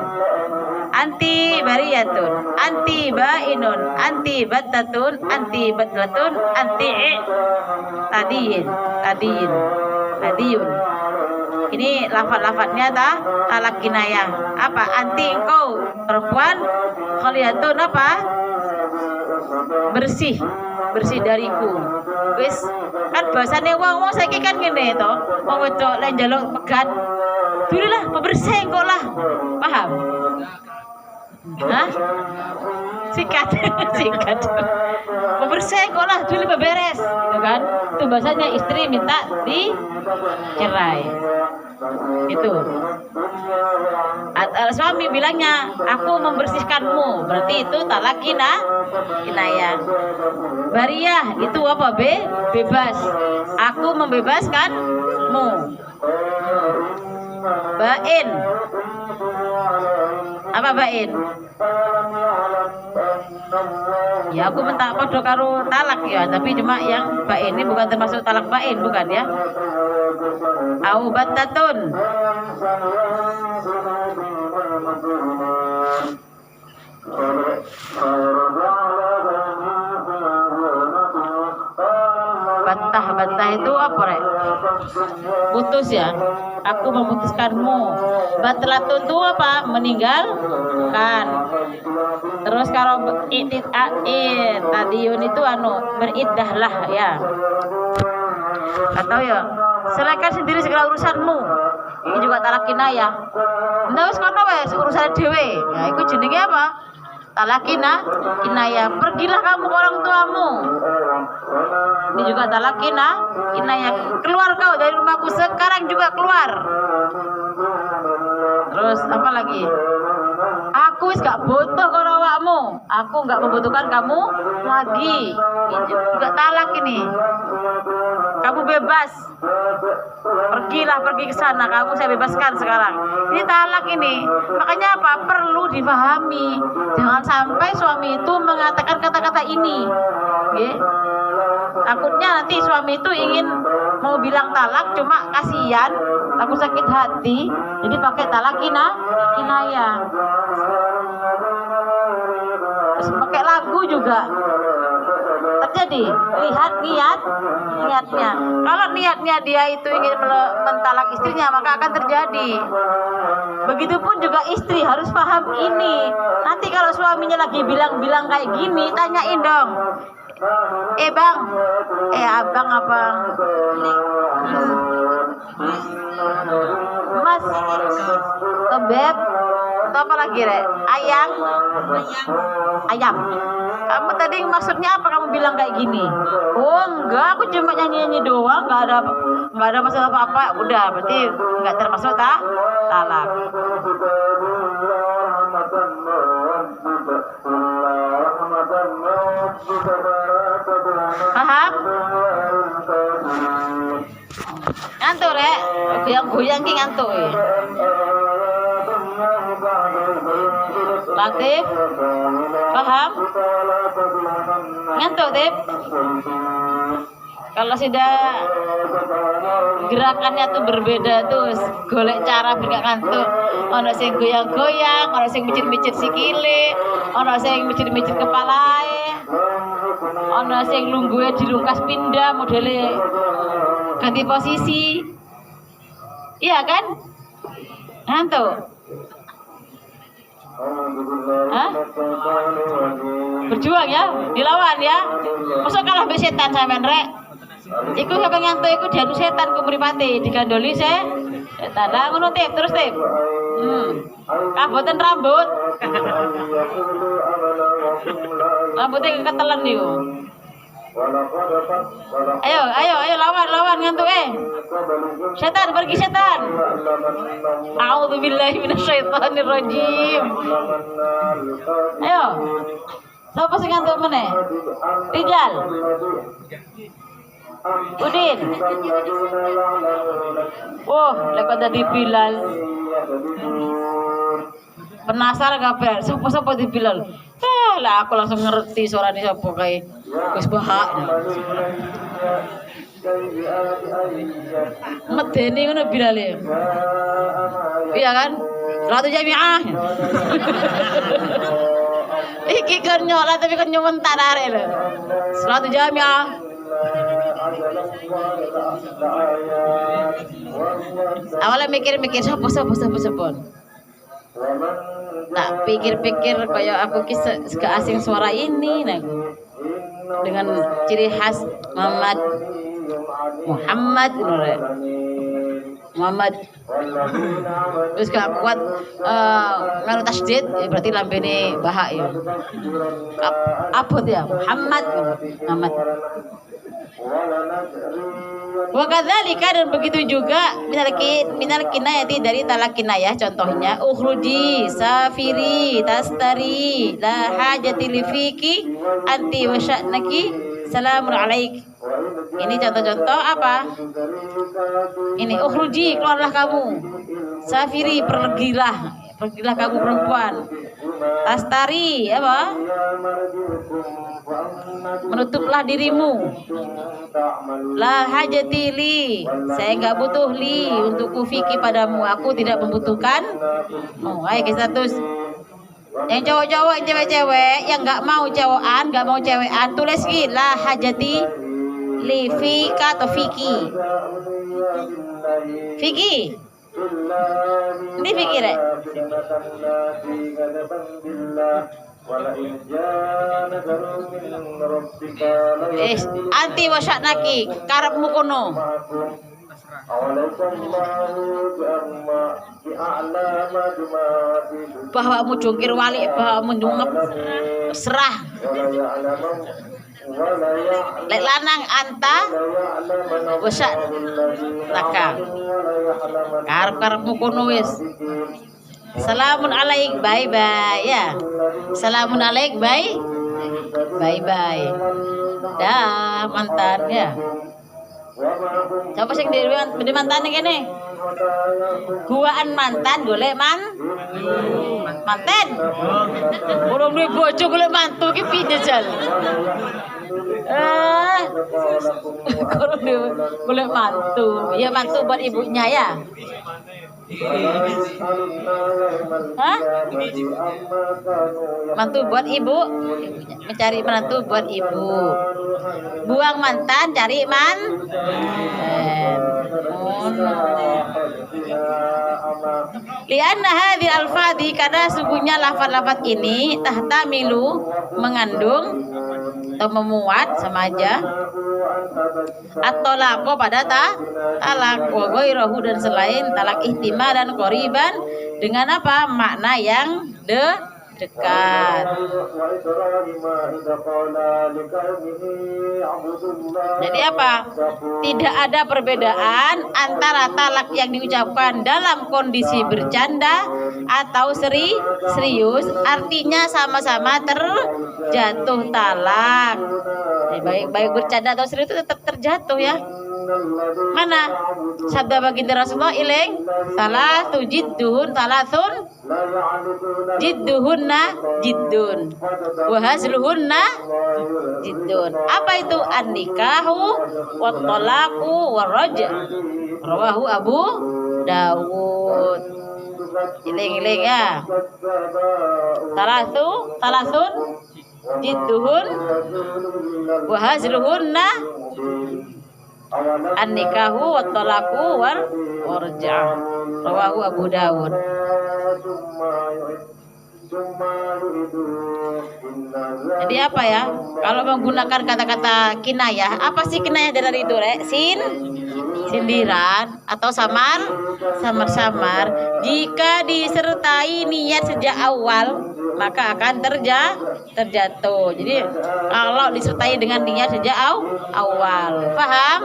anti bariyatun, anti bainun, anti battatun, anti batlatun, anti tadiyun. Ini lafaz-lafaznya talak kinayah. Apa? Anti engkau perempuan, khaliyatun apa? Bersih dariku. Wis kan bahasane wong saiki kan ngene to. Wong wedok lek njaluk pegat, dululah pembersih engko lah. Paham? Hah? Sikat. Pembersih kok lah dulu beberes, gitu kan? Itu bahasanya istri minta dicerai. Itu. Suami bilangnya, aku membersihkanmu, berarti itu talak kinayah. Bariyah itu apa? Bebas. Aku membebaskanmu. Bain. Apa bain? Ya aku minta podo karo talak ya, tapi cuma yang bain ini bukan termasuk talak bain, bukan ya? Au battatun. Bantah itu apa, Rek? Putus ya. Aku memutuskanmu. Batlatun itu apa? Meninggalkan. Terus kalau tadiun itu beriddahlah ya. Atau ya, serahkan sendiri segala urusanmu. Ini juga talak kinayah. Nah wis kono wis urusan dhewe. Ya iku jenenge apa? Talak kinayah. Pergilah kamu ke orang tuamu. Ini juga talak kinayah. Keluar kau dari rumahku sekarang juga keluar. Terus apa lagi? Aku wis gak butuh karo awakmu. Aku gak membutuhkan kamu lagi. Ini juga talak ini. Kamu bebas. Pergi ke sana. Kamu saya bebaskan sekarang. Ini talak ini. Makanya apa? Perlu dipahami. Jangan sampai suami itu mengatakan kata-kata ini. Okay? Takutnya nanti suami itu ingin mau bilang talak, cuma kasihan, takut sakit hati, jadi pakai talak kinayah. Terus pakai lagu juga terjadi. Lihat niatnya. Kalau niatnya dia itu ingin mentalak istrinya, maka akan terjadi. Begitupun juga istri harus paham ini. Nanti kalau suaminya lagi bilang kayak gini, tanyain dong. Bang, abang apa? Mas, beb, atau apa lagi, Rek? Ayam. Kamu tadi maksudnya apa? Kamu bilang kayak gini? Oh enggak, aku cuma nyanyi doang, nggak ada masalah apa-apa. Udah, berarti nggak termasuk talak. Paham? Ngantuk, Rek? Goyang-goyang ki ngantuk. Latif? Paham? Ngantuk, Tip? Kalau sudah gerakannya tuh berbeda tuh, golek cara biar gak ngantuk. Ono sing goyang-goyang, ono sing micit-micit sikile, ono sing micit-micit kepalae, ono sing lungguhe dilungkas pindah modele ganti posisi. Iya kan? Ngantuk. Hah? Berjuang ya, dilawan ya. Masa kalah mbek setan sampean, Rek? Iku sampe ngantuk iku dianu setan ku mripate, digandoli setan. Lah ngono Tip, terus Tip. Kaboten rambut. Rambutnya ketelan niku. Ayo lawan ngantuk Setan pergi setan. A'udzubillahi minasyaitonirrajim. Ayo. Siapa sing ngantuk meneh? Rijal. Udin. Oh, lek dadi Bilal. Penasaran kabeh, sapa di Bilal? Lah aku langsung ngerti suarane sapa kae. Wis bahak. Medeni ngono Bilal ya. Iya kan? Salatu jamiah. Iki kan nyola tapi kan nyomentar arek lho. Salatu jamiah. Awalnya mikir-mikir sapa. Tak pikir-pikir kayak aku gak asing suara ini nah. Dengan ciri khas Muhammad terus gak kuat ngaruh tasdid berarti lambene bahak ya. Apa dia? Muhammad. Wa kadzalika dan begitu juga minal kinayati dari talak kinayah contohnya ukhruji safiri tastari la hajati li fiki anti wa sya'naki salamun alaik. Ini contoh-contoh apa? Ini ukhruji keluarlah kamu. Safiri pergilah kamu perempuan. Tastari apa? Menutuplah dirimu. La hajati li, saya enggak butuh li untuk kufiki padamu, aku tidak membutuhkan. Oh, ayo ke status. Yang cowok-cowok, yang cewek-cewek yang enggak mau cowokan, enggak mau cewekan, tulis ki la hajati li fika atau fiki. Fiki. Ini fikir ya. Anti wasyaknaki karepmu kono. Bahwamu jungkir walik, bahwamu nyungep serah. Lek lanang anta wasak laka karepmu kono wis. Salamun alaik, bye ya. Salamun alaik, bye. Dah mantan ya. Siapa sing di mantan kene? Guaan mantan golek manten. Urung duwe bojo golek mantu ki piye jal? Golek mantu. Ya mantu buat ibunya ya. Hah? Mantu buat ibu, mencari menantu buat ibu. Buang mantan, cari Lianna hadhil alfadhi, karena sungguhnya lafaz-lafaz ini tahtamilu mengandung atau memuat sama aja at-talaqo pada talak wa ghairahu dan selain talak ihtimal dan qoriban dengan apa? Makna yang dekat. Jadi apa? Tidak ada perbedaan antara talak yang diucapkan dalam kondisi bercanda atau serius, artinya sama-sama terjatuh talak. Baik bercanda atau serius itu tetap terjatuh ya. Mana sabda baginda Rasulullah iling salasun jidduhunna jiddun wa hazluhunna jiddun. Apa itu an-nikahu wa talaqu wa raj'? Rawahu Abu Dawud. Iling ya. Salasun jidduhun wa hazluhunna an-nikahu wa talaqu wa raj'. Rawahu Abu Dawud. Jadi apa ya? Kalau menggunakan kata-kata kinayah, apa sih kinayah dari itu, Rek? Sindiran atau samar-samar jika disertai niat sejak awal maka akan terjatuh. Jadi kalau disertai dengan niat sejak awal. Paham?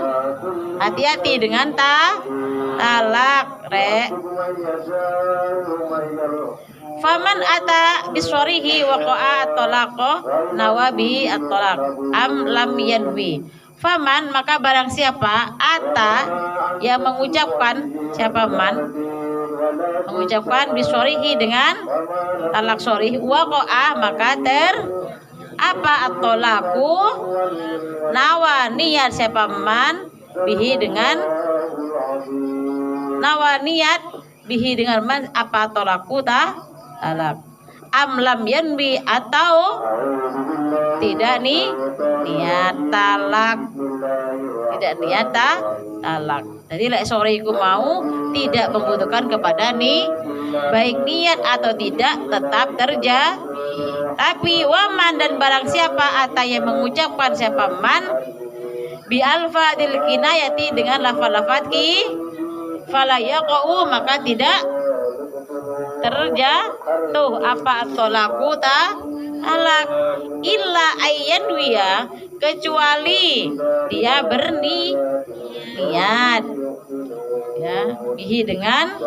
Hati-hati dengan talak, rek. Faman ata biswarihi waqa'a at-talaqa nawabi at-talaq am lam yanwi. Faman maka barang siapa ata yang mengucapkan, siapa man mengucapkan biswarihi dengan talak sorih waqa'a maka apa at-talaqu nawa niat siapa man bihi dengan nawa niat bihi dengan man apa tolaku talak amlam yanwi atau tidak nih niat talak, tidak niat talak. Jadi lek sore iku mau tidak membutuhkan kepada nih baik niat atau tidak tetap terjadi. Tapi waman dan barang siapa atau yang mengucapkan siapa man bi alfadil kinayati dengan lafaz-lafaz ki fala yaqau maka tidak terjatuh apa tolaku talak illa ayyanwiya kecuali dia berniat ya bihi dengan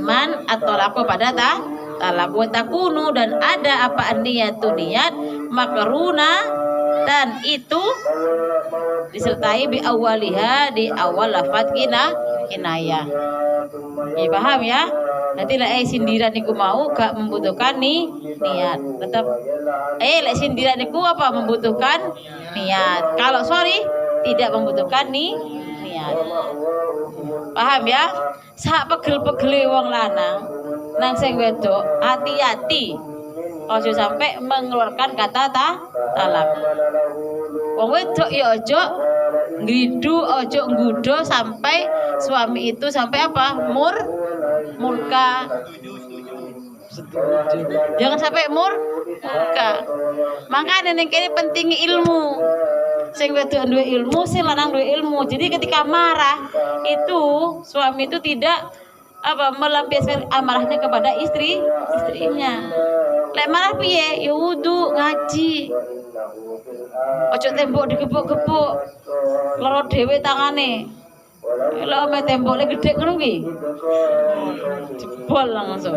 man atau laku pada talak wa takunu dan ada apa niyatu niat makruna dan itu disertai bi awaliha di awal lafaz kinayah. Ya, paham ya? Nanti lek sindiran niku mau gak membutuhkan niat. Tetap lek sindiran niku apa membutuhkan niat. Kalau sorry tidak membutuhkan niat. Paham ya? Sak pegel-pegele wong lanang nang sing wedok hati-hati. Ojo sampai mengeluarkan kata talak. Wong wedok ya ojo ngridu, ojo nggudo sampai suami itu sampai apa? Murka. Jangan sampai murka. Makanya ning kene penting ilmu. Sing wedok duwe ilmu, sing lanang duwe ilmu. Jadi ketika marah itu suami itu tidak apa melampiaskan amarahnya kepada istrinya. Lek marah piye? Ya wudu, ngaji. Ojo tembok digebuk-gebuk. Loro dhewe tangane. Lha ame tembokne gedhe ngono kuwi. Jebol langsung.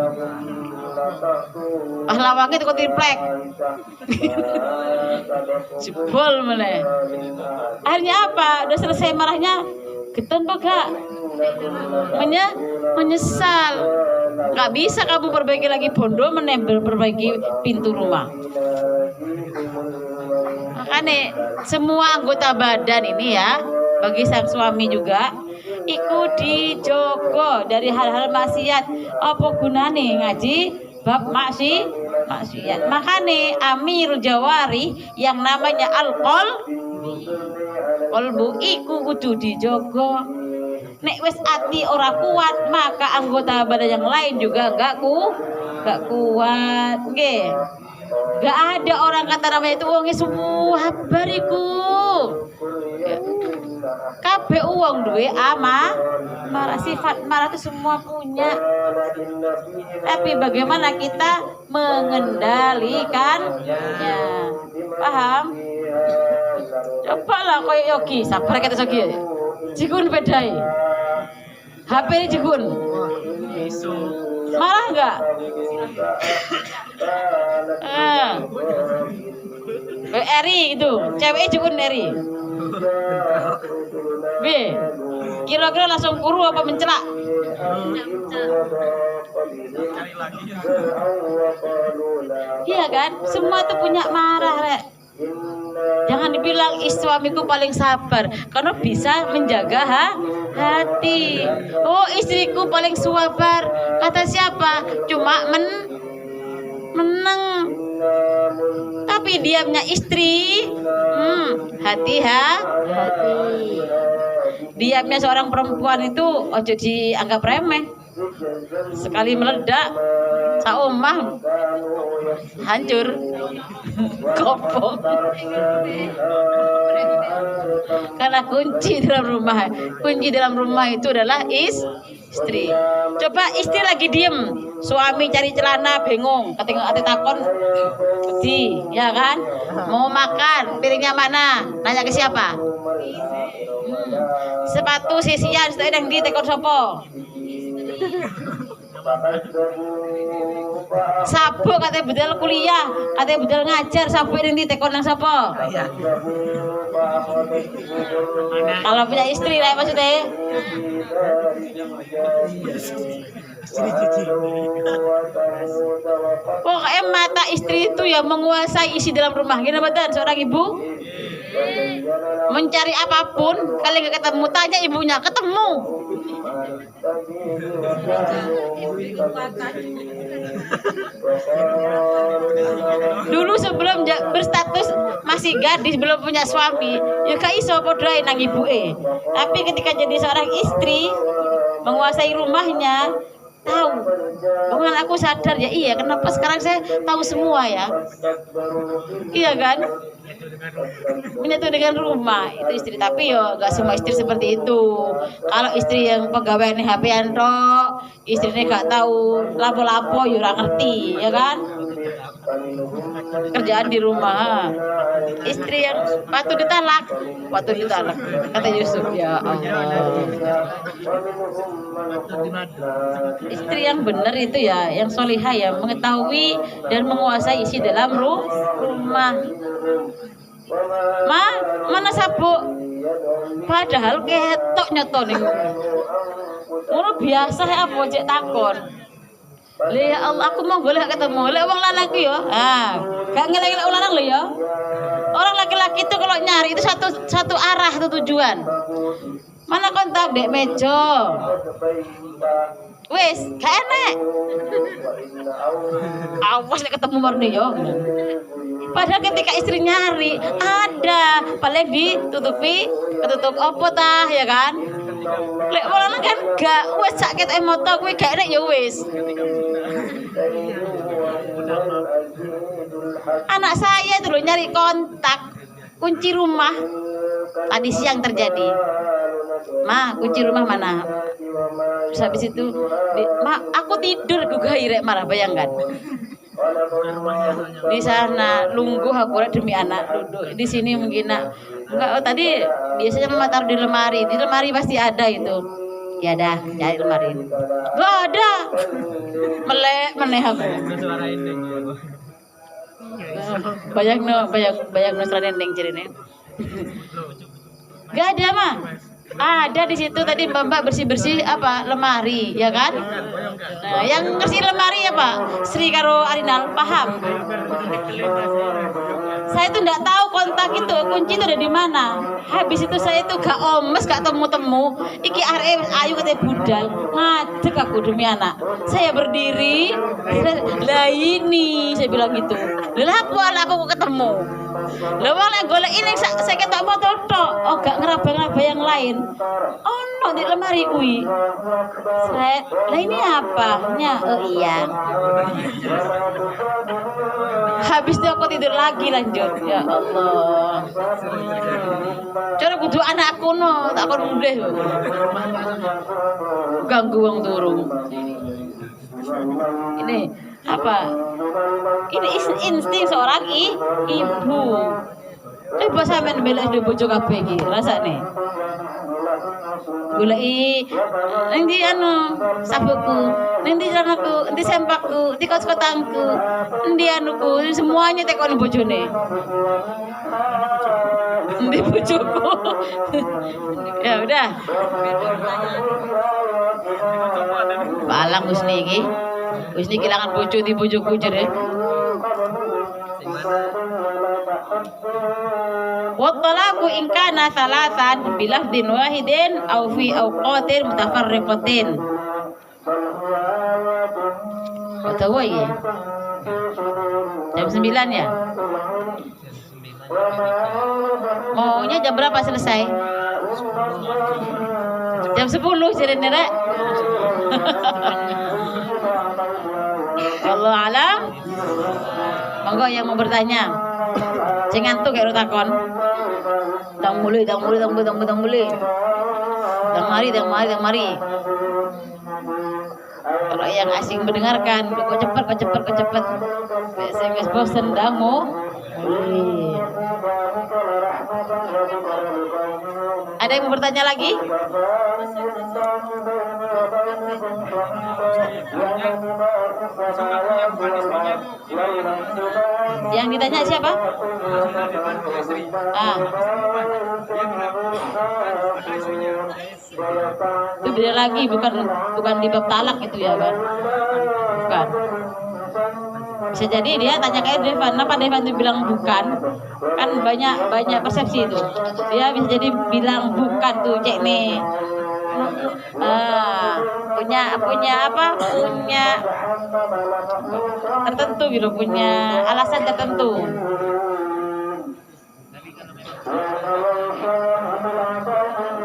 Lawange teko triplek. Jebol meneh. Akhirnya apa? Udah selesai marahnya, getun apa gak? Menyesal. Gak bisa kamu perbaiki lagi bondo menembel perbaiki pintu rumah. Makanya semua anggota badan ini ya bagi sang suami juga ikut dijogo dari hal-hal maksiat. Apa gunane ngaji bab maksiat? Makanya Amirul Jawari yang namanya qalbu iku kudu dijogo. Nek wis ati ora kuat maka anggota badan yang lain juga gak kuat. Nggih. Gak ada orang kata namanya itu wong semua bariku. Kabeh wong duwe marah, sifat marah itu semua punya. Tapi bagaimana kita mengendalikannya? Paham? Cobalah koyo Yogi, sabar kata Yogi. Jikun bedai. HP ini jikun. Marah enggak? Eri itu, cewek jikun Eri. B. Kira-kira langsung kuru apa mencelak? Iya kan? Semua itu punya marah, Rek. Jangan dibilang suamiku paling sabar karena bisa menjaga hati. Oh, istriku paling sabar. Kata siapa? Cuma menang. Tapi diamnya istri hati. Diamnya seorang perempuan itu ojo dianggap remeh. Sekali meledak saomah hancur kopong. Karena kunci dalam rumah itu adalah istri. Coba istri lagi diem, suami cari celana bingung, ketika ati takon di, ya kan? Mau makan, piringnya mana? Nanya ke siapa? Sepatu sisian itu yang di tekon sopo. Sabu katanya budal kuliah, katanya budal ngajar, sabu ini tekon nang sapa? Kalau punya istri lah maksudnya. Pokoknya mata istri itu ya menguasai isi dalam rumah. Gimana badan seorang ibu? Mencari apapun, kalian nggak ketemu, tanya ibunya, ketemu. Dulu sebelum berstatus masih gadis, belum punya suami, ya gak iso podoai nang ibuke. Tapi ketika jadi seorang istri, menguasai rumahnya, tahu. Bahkan aku sadar ya, iya kenapa sekarang saya tahu semua ya. Iya kan? Menyatu dengan rumah itu istri, tapi yo gak semua istri seperti itu. Kalau istri yang pegawai nih HP-an tok, istrinya gak tahu lapo-lapo yo ora ngerti, ya kan? Kerjaan di rumah. Istri yang patut ditalak kata Yusuf, ya Allah. Istri yang benar itu ya, yang solihah ya, mengetahui dan menguasai isi dalam rumah. Mana sabuk? Padahal ketok nyoto ning. Ngono biasa ya apa cek takon. Ya Allah, aku mau boleh ketemu. Lek wong lanang ku ya. Gak ngelek-ngelek wong lanang lho ya. Orang laki-laki itu kalau nyari itu satu arah, satu tujuan. Mana kontak dek meja? Wes, gak enak. Awas nek ketemu marni yo. Padahal ketika istri nyari ada, paling ditutupi, ketutup opo tah ya kan? Lek wong kan gak wes sak ketok moto kuwi gak enak ya wes. Anak saya dulu nyari kontak kunci rumah. Tadi siang terjadi. Ma, kunci rumah mana? Terus habis itu, aku tidur juga irek marah, bayangkan. Di sana nunggu aku demi anak duduk di sini mungkin enggak. Tadi biasanya mama taruh di lemari pasti ada itu. Ya dah, cari lemari. Gak ada. Melek aku. Banyak no serane cerine. Gak ada mah. Ada di situ tadi Mbak bersih apa lemari, ya kan? Nah, yang bersih lemari apa? Sri karo Arinal, paham? Saya itu enggak tahu kontak itu, kunci itu ada di mana. Habis itu saya itu gak omes, gak temu-temu. Iki arek ayu katanya budal. Ngadeg aku demi anak. Saya berdiri, lah ini saya bilang gitu. Lah aku ketemu. Lah wong golek ini saya ketok foto tok. Oh gak ngeraba-ngeraba yang lain. Oh no, di lemari kui. Lah ini apa? Oh iya. Habis itu aku tidur lagi lanjut. Ya Allah. Cara kudu anakku no, tak kon mulih. Ganggu wong turu. Ini apa? Ini insting seorang ibu. Coba sampean belak di bojo kabeh iki, rasane. Goleki endi sabukku, endi celanaku, endi sempakku, endi kos-kotangku, endi anuku, semuanya tekon bojone. Endi bojoku. Ya udah. Balang Husni iki. Husni kehilangan bojo di bojoku jere. Wattalaku in kana thalathan bilafdin wahidin aw fi awqatin mutafarriqatin. Tahu ya? Jam 9 ya? Maunya jam berapa selesai? Jam 10 jadi nerek. Allah alam. Monggo yang mau bertanya. Jangan tuh kayak takon. Tang muli. Tang mari. Kalau yang asing mendengarkan, kok cepet. SMS bosen damu. Ada yang mau bertanya lagi? Yang ditanya siapa? Itu beda lagi, bukan di bab talak itu ya kan? Bukan. Bisa jadi dia tanya kayak Devan, kenapa Devan itu bilang bukan? Kan banyak persepsi itu. Dia bisa jadi bilang bukan tuh cek nih. Punya apa? Punya tertentu gitu, punya alasan tertentu.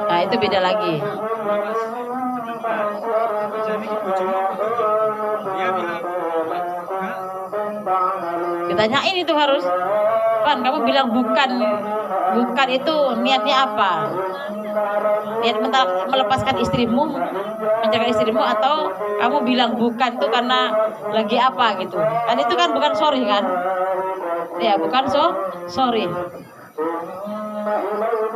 Nah, itu beda lagi. Ditanyain itu harus, Pan, kamu bilang bukan itu niatnya apa? Niat melepaskan istrimu, menjaga istrimu, atau kamu bilang bukan itu karena lagi apa gitu? Kan itu kan bukan sorry kan? Ya bukan sorry.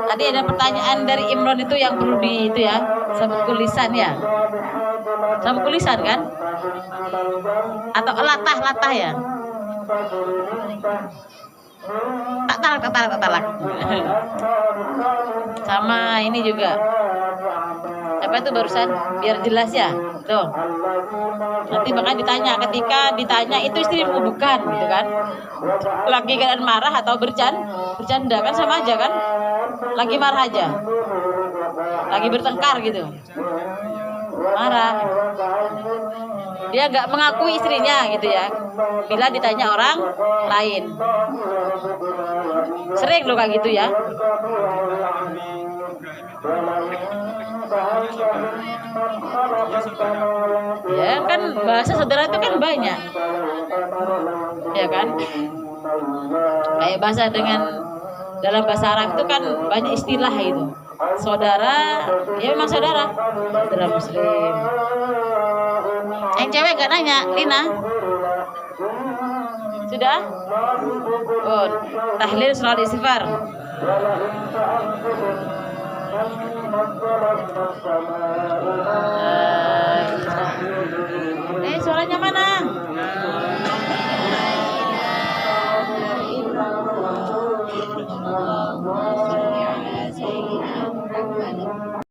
Tadi ada pertanyaan dari Imron itu yang perlu itu ya, sabuk tulisan ya. Sabuk tulisan kan? Atau latah ya? Tak talak. Sama ini juga. Apa itu barusan? Biar jelas ya. Tuh. Nanti bakal ditanya, ketika ditanya itu istrimu bukan gitu kan? Lagi keadaan marah atau bercanda kan sama aja kan? Lagi marah aja. Lagi bertengkar gitu. Marah. Dia nggak mengakui istrinya gitu ya, bila ditanya orang lain. Sering loh kayak gitu ya. Ya kan bahasa saudara itu kan banyak, ya kan? Kayak bahasa dalam bahasa Arab itu kan banyak istilah itu. Saudara, ya memang saudara Muslim. Yang cewek gak nanya, Lina? Sudah? Oh, tahlil surat istighfar.